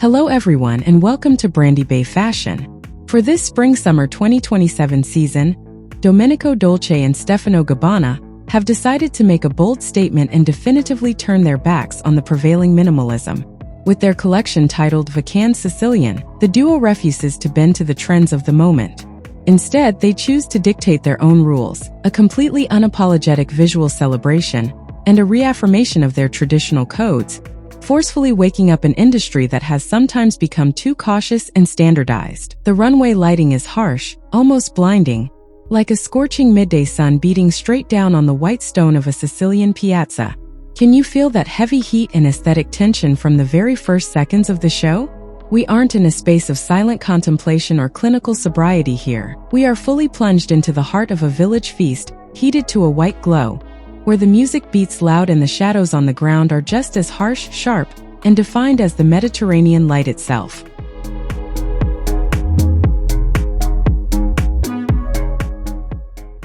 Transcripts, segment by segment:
Hello everyone and welcome to Brandibay Fashion. For this Spring-Summer 2027 season, Domenico, Dolce and Stefano Gabbana have decided to make a bold statement and definitively turn their backs on the prevailing minimalism. With their collection titled Vacanze Sicilian, the duo refuses to bend to the trends of the moment. Instead, they choose to dictate their own rules, a completely unapologetic visual celebration, and a reaffirmation of their traditional codes, forcefully waking up an industry that has sometimes become too cautious and standardized. The runway lighting is harsh, almost blinding, like a scorching midday sun beating straight down on the white stone of a Sicilian piazza. Can you feel that heavy heat and aesthetic tension from the very first seconds of the show? We aren't in a space of silent contemplation or clinical sobriety here. We are fully plunged into the heart of a village feast, heated to a white glow, where the music beats loud and the shadows on the ground are just as harsh, sharp, and defined as the Mediterranean light itself.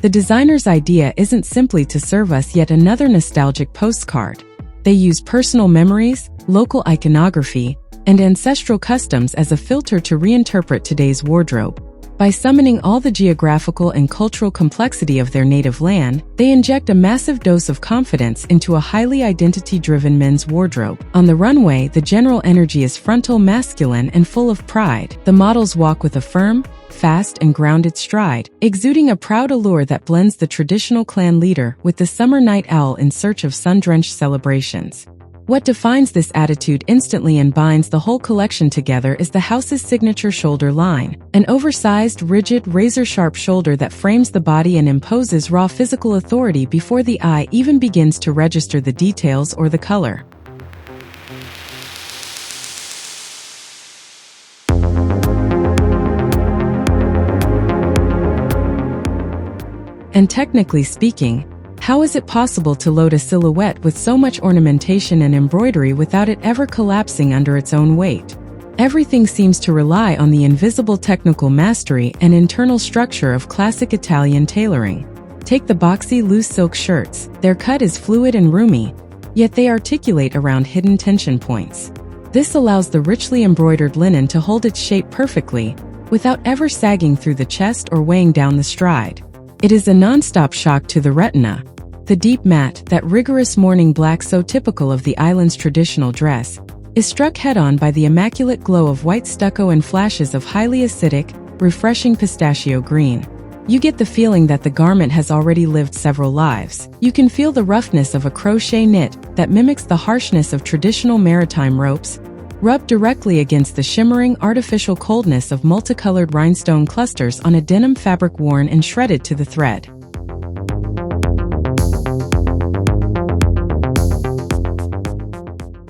The designer's idea isn't simply to serve us yet another nostalgic postcard. They use personal memories, local iconography, and ancestral customs as a filter to reinterpret today's wardrobe. By summoning all the geographical and cultural complexity of their native land, they inject a massive dose of confidence into a highly identity-driven men's wardrobe. On the runway, the general energy is frontal, masculine, and full of pride. The models walk with a firm, fast, and grounded stride, exuding a proud allure that blends the traditional clan leader with the summer night owl in search of sun-drenched celebrations. What defines this attitude instantly and binds the whole collection together is the house's signature shoulder line, an oversized, rigid, razor-sharp shoulder that frames the body and imposes raw physical authority before the eye even begins to register the details or the color. And technically speaking, how is it possible to load a silhouette with so much ornamentation and embroidery without it ever collapsing under its own weight? Everything seems to rely on the invisible technical mastery and internal structure of classic Italian tailoring. Take the boxy, loose silk shirts. Their cut is fluid and roomy, yet they articulate around hidden tension points. This allows the richly embroidered linen to hold its shape perfectly, without ever sagging through the chest or weighing down the stride. It is a non-stop shock to the retina. The deep matte, that rigorous morning black so typical of the island's traditional dress, is struck head-on by the immaculate glow of white stucco and flashes of highly acidic, refreshing pistachio green. You get the feeling that the garment has already lived several lives. You can feel the roughness of a crochet knit that mimics the harshness of traditional maritime ropes, rubbed directly against the shimmering, artificial coldness of multicolored rhinestone clusters on a denim fabric worn and shredded to the thread.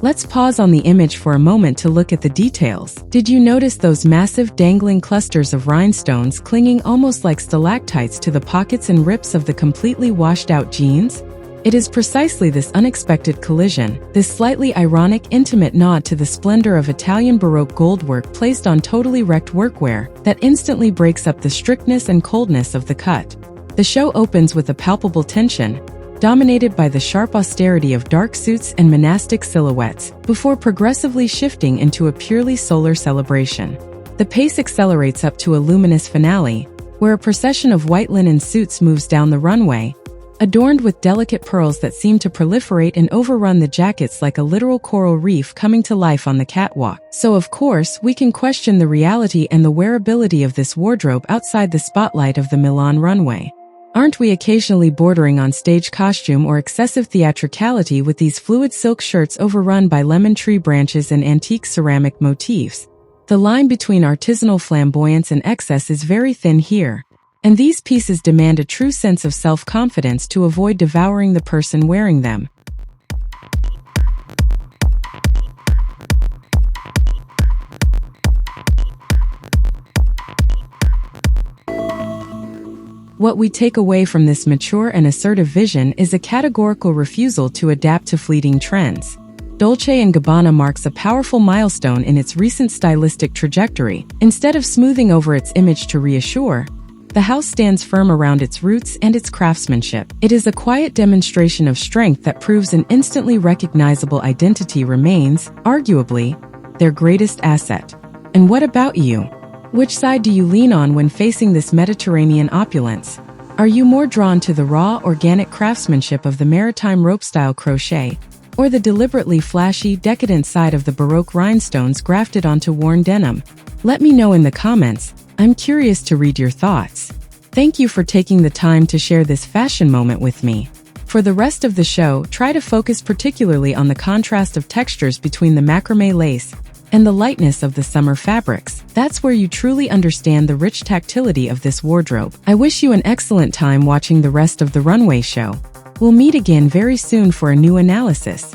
Let's pause on the image for a moment to look at the details. Did you notice those massive dangling clusters of rhinestones clinging almost like stalactites to the pockets and rips of the completely washed-out jeans? It is precisely this unexpected collision, this slightly ironic, intimate nod to the splendor of Italian Baroque goldwork placed on totally wrecked workwear, that instantly breaks up the strictness and coldness of the cut. The show opens with a palpable tension, dominated by the sharp austerity of dark suits and monastic silhouettes, before progressively shifting into a purely solar celebration. The pace accelerates up to a luminous finale, where a procession of white linen suits moves down the runway, adorned with delicate pearls that seem to proliferate and overrun the jackets like a literal coral reef coming to life on the catwalk. So of course, we can question the reality and the wearability of this wardrobe outside the spotlight of the Milan runway. Aren't we occasionally bordering on stage costume or excessive theatricality with these fluid silk shirts overrun by lemon tree branches and antique ceramic motifs? The line between artisanal flamboyance and excess is very thin here, and these pieces demand a true sense of self-confidence to avoid devouring the person wearing them. What we take away from this mature and assertive vision is a categorical refusal to adapt to fleeting trends. Dolce & Gabbana marks a powerful milestone in its recent stylistic trajectory. Instead of smoothing over its image to reassure, the house stands firm around its roots and its craftsmanship. It is a quiet demonstration of strength that proves an instantly recognizable identity remains, arguably, their greatest asset. And what about you? Which side do you lean on when facing this Mediterranean opulence? Are you more drawn to the raw, organic craftsmanship of the maritime rope-style crochet, or the deliberately flashy, decadent side of the Baroque rhinestones grafted onto worn denim? Let me know in the comments. I'm curious to read your thoughts. Thank you for taking the time to share this fashion moment with me. For the rest of the show, try to focus particularly on the contrast of textures between the macrame lace and the lightness of the summer fabrics. That's where you truly understand the rich tactility of this wardrobe. I wish you an excellent time watching the rest of the Runway show. We'll meet again very soon for a new analysis.